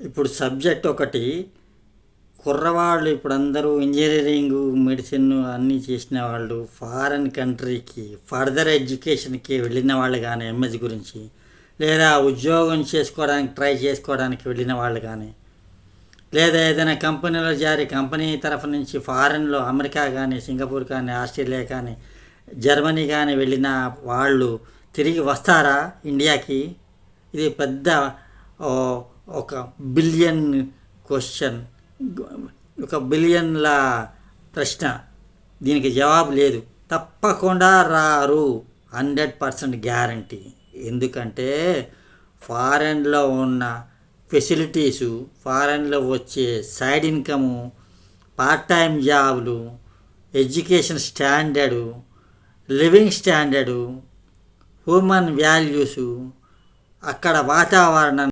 ఇప్పుడు సబ్జెక్ట్ ఒకటి, కుర్రవాళ్ళు ఇప్పుడు అందరూ ఇంజనీరింగ్ మెడిసిన్ అన్నీ చేసిన వాళ్ళు ఫారెన్ కంట్రీకి ఫర్దర్ ఎడ్యుకేషన్కి వెళ్ళిన వాళ్ళు కానీ ఎంఎస్ గురించి, లేదా ఉద్యోగం చేసుకోవడానికి ట్రై చేసుకోవడానికి వెళ్ళిన వాళ్ళు కానీ, లేదా ఏదైనా కంపెనీలో కంపెనీ తరఫు నుంచి ఫారెన్లో అమెరికా కానీ సింగపూర్ కానీ ఆస్ట్రేలియా కానీ జర్మనీ కానీ వెళ్ళిన వాళ్ళు తిరిగి వస్తారా ఇండియాకి? ఇది పెద్ద ఒక బిలియన్ క్వశ్చన్, ఒక బిలియన్ల ప్రశ్న. దీనికి జవాబు లేదు. తప్పకుండా రారు, 100% గ్యారంటీ. ఎందుకంటే ఫారెన్లో ఉన్న ఫెసిలిటీసు, ఫారెన్లో వచ్చే సైడ్ ఇన్కము, పార్ట్ టైం జాబులు, education standard, living standard, human values, అక్కడ వాతావరణం